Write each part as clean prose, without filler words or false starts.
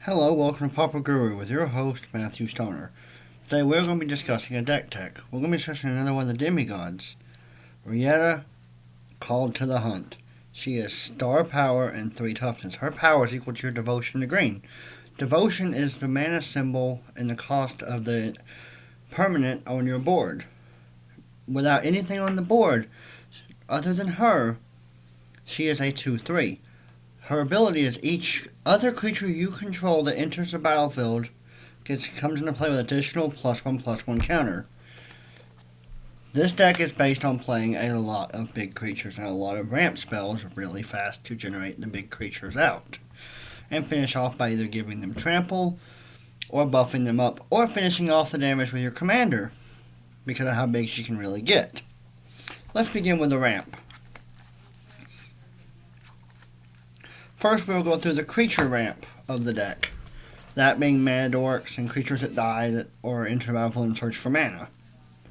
Hello, welcome to Papa Guru with your host, Matthew Stoner. Today we're going to be discussing a deck tech. We're going to be discussing another one of the demigods, Ranata, called to the hunt. She is star power and 3 toughness. Her power is equal to your devotion to green. Devotion is the mana symbol and the cost of the permanent on your board. Without anything on the board other than her, she is a 2/3. Her ability is each other creature you control that enters the battlefield comes into play with additional +1/+1 counter. This deck is based on playing a lot of big creatures and a lot of ramp spells really fast to generate the big creatures out. And finish off by either giving them trample, or buffing them up, or finishing off the damage with your commander, because of how big she can really get. Let's begin with the ramp. First, we'll go through the creature ramp of the deck. That being mana dorks and creatures that die or enter the battlefield and search for mana,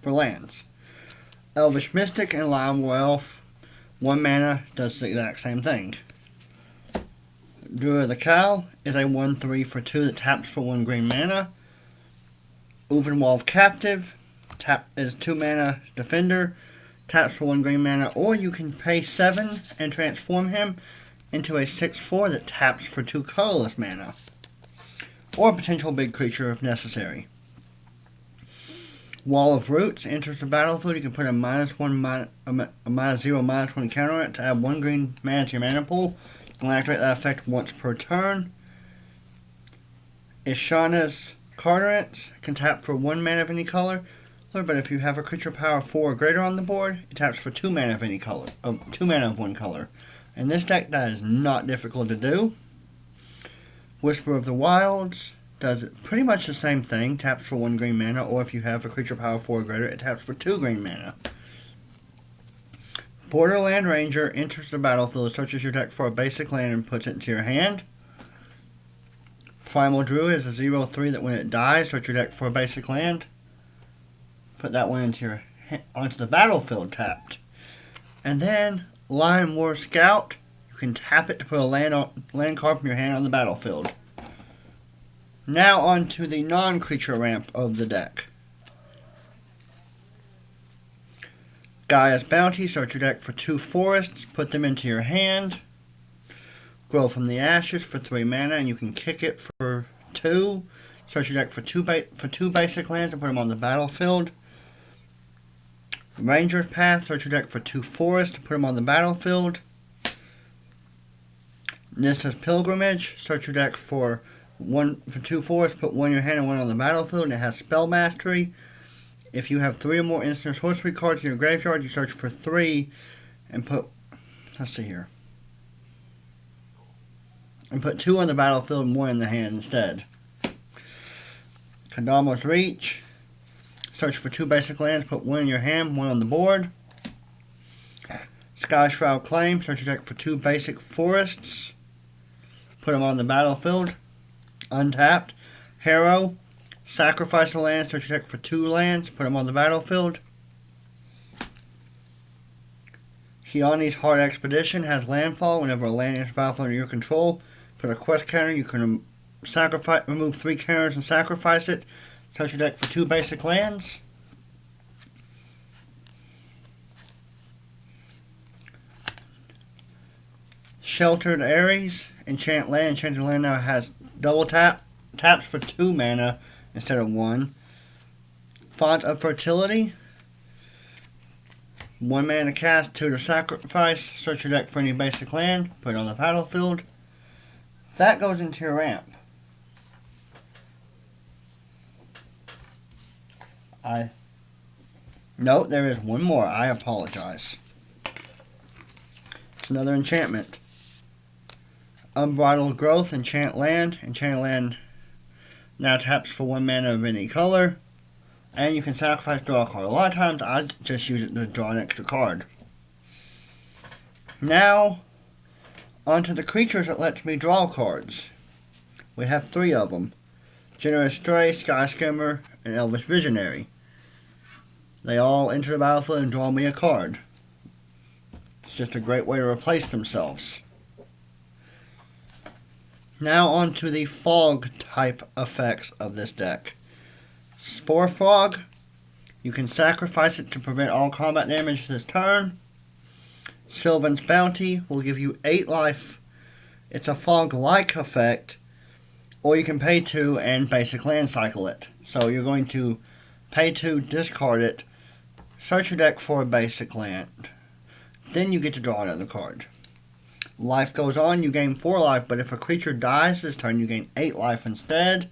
for lands. Elvish Mystic and Lime Elf, 1 mana, does the exact same thing. Druid of the Cowl is a 1/3 for 2 that taps for 1 green mana. Ulvenwald Captive is 2 mana defender, taps for 1 green mana, or you can pay 7 and transform him into a 6/4 that taps for 2 colorless mana, or a potential big creature if necessary. Wall of Roots enters the battlefield. You can put a -1, a -0/-1 counter on it to add 1 green mana to your mana pool. You can activate that effect once per turn. Ishana's Carteret can tap for 1 mana of any color, but if you have a creature power 4 or greater on the board, it taps for 2 mana of any color, 2 mana of 1 color. In this deck, that is not difficult to do. Whisper of the Wilds does pretty much the same thing. Taps for 1 green mana, or if you have a creature power 4 or greater, it taps for 2 green mana. Borderland Ranger enters the battlefield, searches your deck for a basic land, and puts it into your hand. Primal Druid is a 0/3 that when it dies, search your deck for a basic land. Put that one onto the battlefield tapped. And then Lion War Scout, you can tap it to put a land card from your hand on the battlefield. Now on to the non-creature ramp of the deck. Gaia's Bounty, search your deck for 2 forests, put them into your hand. Grow from the Ashes for 3 mana, and you can kick it for 2. Search your deck for 2 basic lands and put them on the battlefield. Ranger's Path, search your deck for 2 forests to put them on the battlefield. Nissa's Pilgrimage, search your deck for 2 forests, put 1 in your hand and 1 on the battlefield, and it has Spell Mastery. If you have 3 or more instant sorcery cards in your graveyard, you search for 3 and put 2 on the battlefield and 1 in the hand instead. Kadama's Reach, search for 2 basic lands, put 1 in your hand, 1 on the board. Sky Shroud Claim, search your deck for 2 basic forests, put them on the battlefield, untapped. Harrow, sacrifice a land, search your deck for 2 lands, put them on the battlefield. Kiani's Hard Expedition has landfall. Whenever a land enters the battlefield under your control, put a quest counter. You can remove 3 counters and sacrifice it. Search your deck for 2 basic lands. Sheltered Ares, enchant land. Enchanted land now has double taps for 2 mana instead of 1. Font of Fertility, 1 mana to cast, 2 to sacrifice. Search your deck for any basic land, put it on the battlefield. That goes into your ramp. No, there is one more. I apologize. It's another enchantment. Unbridled Growth, enchant land. Enchanted land now taps for 1 mana of any color. And you can sacrifice, draw a card. A lot of times I just use it to draw an extra card. Now, onto the creatures that lets me draw cards. We have 3 of them. Generous Stray, Sky Skimmer, and Elvish Visionary. They all enter the battlefield and draw me a card. It's just a great way to replace themselves. Now on to the fog type effects of this deck. Spore Fog. You can sacrifice it to prevent all combat damage this turn. Sylvan's Bounty will give you 8 life. It's a fog-like effect. Or you can pay 2 and basic land cycle it. So you're going to pay 2, discard it, search your deck for a basic land. Then you get to draw another card. Life goes on, you gain 4 life, but if a creature dies this turn, you gain 8 life instead.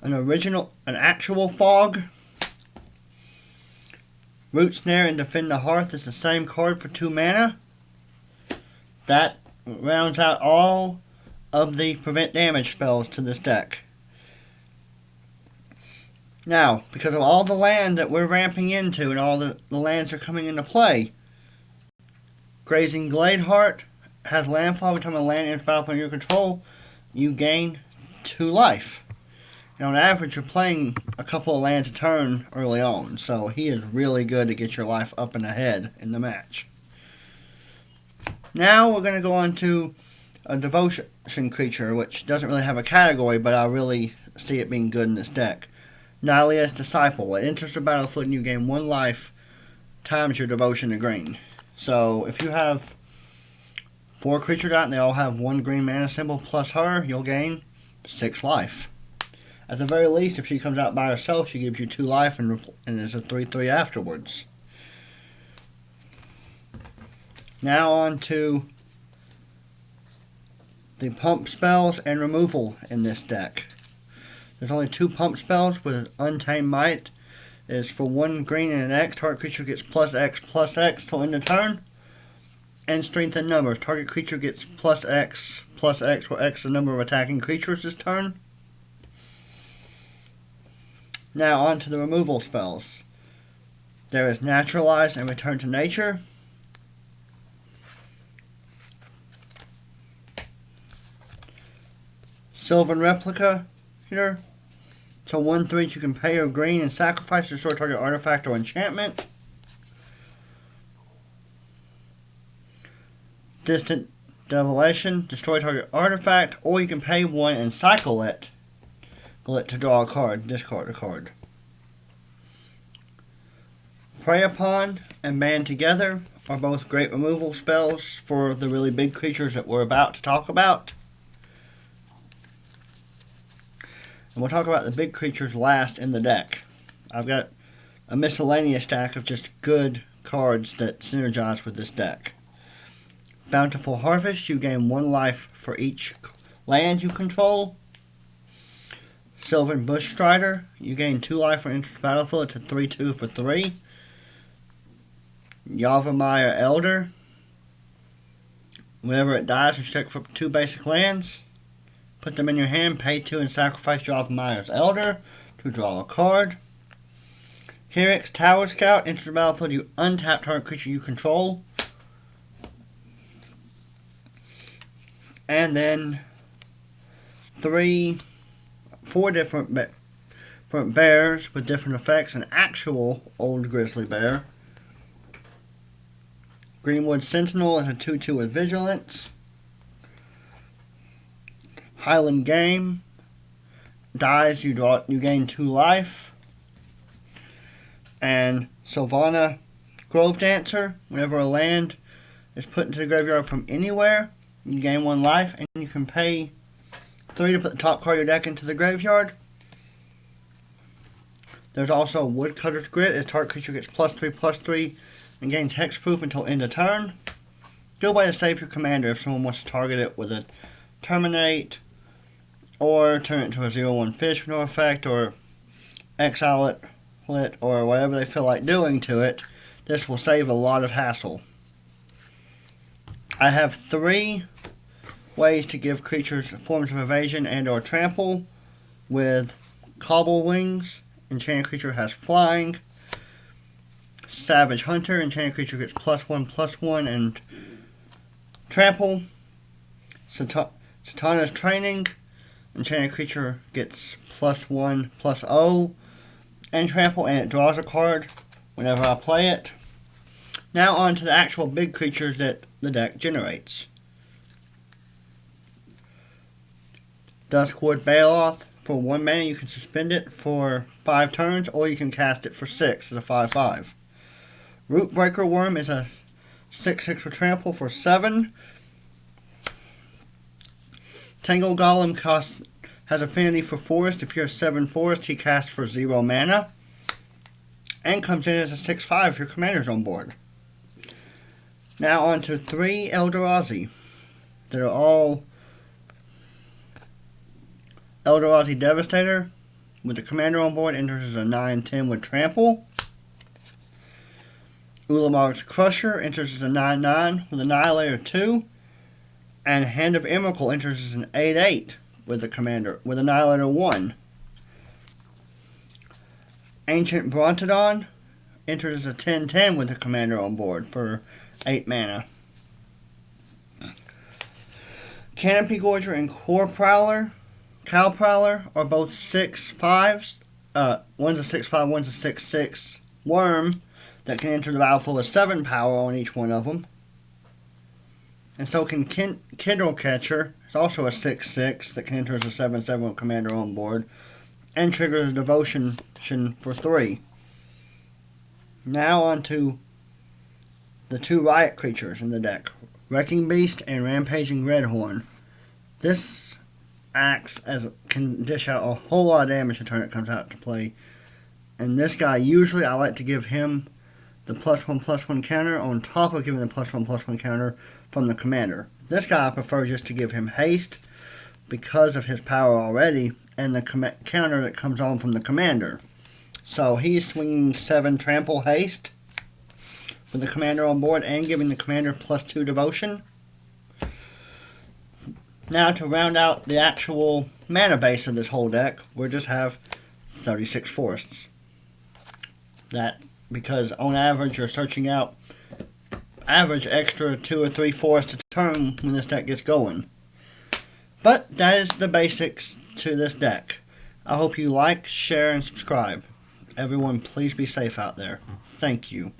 An actual fog. Root Snare and Defend the Hearth is the same card for 2 mana. That rounds out all of the prevent damage spells to this deck. Now, because of all the land that we're ramping into and all the lands are coming into play, Grazing Gladeheart has landfall. Every time a land enters battlefield under your control, you gain 2 life. And on average, you're playing a couple of lands a turn early on, so he is really good to get your life up and ahead in the match. Now we're going to go on to a devotion creature, which doesn't really have a category, but I really see it being good in this deck. Nylea's Disciple. When it enters the battlefield and you gain 1 life times your devotion to green. So if you have 4 creatures out and they all have 1 green mana symbol plus her, you'll gain 6 life. At the very least, if she comes out by herself, she gives you 2 life and is a 3/3 afterwards. Now on to the pump spells and removal in this deck. There's only 2 pump spells with Untamed Might. It's for 1 green and an X. Target creature gets +X till end of turn. And Strength in Numbers. Target creature gets +X, where X is the number of attacking creatures this turn. Now on to the removal spells. There is Naturalize and Return to Nature. Sylvan Replica here. So 1/3 you can pay or green and sacrifice to destroy target artifact or enchantment. Distant Desolation, destroy target artifact, or you can pay 1 and cycle it. To draw a card, discard a card. Prey Upon and Band Together are both great removal spells for the really big creatures that we're about to talk about. And we'll talk about the big creatures last in the deck. I've got a miscellaneous stack of just good cards that synergize with this deck. Bountiful Harvest, you gain 1 life for each land you control. Sylvan Bush Strider, you gain 2 life when enters the battlefield. It's a 3/2 for 3. Yavimaya Elder, whenever it dies, you check for 2 basic lands. Put them in your hand, pay 2 and sacrifice Yavimiya's Elder to draw a card. Hirix Tower Scout, enters the battlefield, you untap target creature you control. And then 4 different bears with different effects. An actual old grizzly bear. Greenwood Sentinel is a 2/2 with vigilance. Highland Game dies, you gain 2 life. And Sylvana Grove Dancer, whenever a land is put into the graveyard from anywhere, you gain 1 life, and you can pay 3 to put the top card of your deck into the graveyard. There's also Woodcutter's Grit. As target creature gets +3/+3 and gains hexproof until end of turn. Good way to save your commander if someone wants to target it with a Terminate, or turn it into a 0/1 fish with no effect, or exile it, or whatever they feel like doing to it. This will save a lot of hassle. I have 3 ways to give creatures forms of evasion and or trample with Cobble Wings. Enchanted creature has flying. Savage Hunter, enchanted creature gets +1/+1 and trample. Satana's Training, enchanted creature gets +1/+0 and trample, and it draws a card whenever I play it. Now on to the actual big creatures that the deck generates. Duskwood Baloth. For 1 mana, you can suspend it for 5 turns, or you can cast it for 6 as a 5/5. Rootbreaker Worm is a 6/6 with trample for 7. Tangle Golem has affinity for forest. If you're a 7 forest, he casts for 0 mana. And comes in as a 6/5 if your commander's on board. Now on to 3 Eldrazi. They're all Eldrazi Devastator. With the commander on board, enters as a 9/10 with trample. Ulamog's Crusher enters as a 9/9 with Annihilator 2. And Hand of Emrakul enters as an 8/8 with the commander with Annihilator 1. Ancient Brontodon enters as a 10/10 with the commander on board for 8 mana. Canopy Gorger and Cow Prowler are both 6/5s. One's a 6/5, one's a 6/6 worm that can enter the battlefield with 7 power on each one of them. And so can Kindle Catcher. It's also a 6/6 that can enter as a 7/7 with commander on board. And triggers a devotion for 3. Now on to the 2 riot creatures in the deck. Wrecking Beast and Rampaging Redhorn. This can dish out a whole lot of damage the turn it comes out to play. And this guy, usually I like to give him the +1/+1 counter on top of giving the +1/+1 counter from the commander. This guy I prefer just to give him haste because of his power already and the counter that comes on from the commander. So he's swinging 7 trample haste with the commander on board and giving the commander +2 devotion. Now to round out the actual mana base of this whole deck, we'll just have 36 forests. That because on average you're searching out average extra 2 or 3 forests a turn when this deck gets going. But that is the basics to this deck. I hope you like, share, and subscribe. Everyone, please be safe out there. Thank you.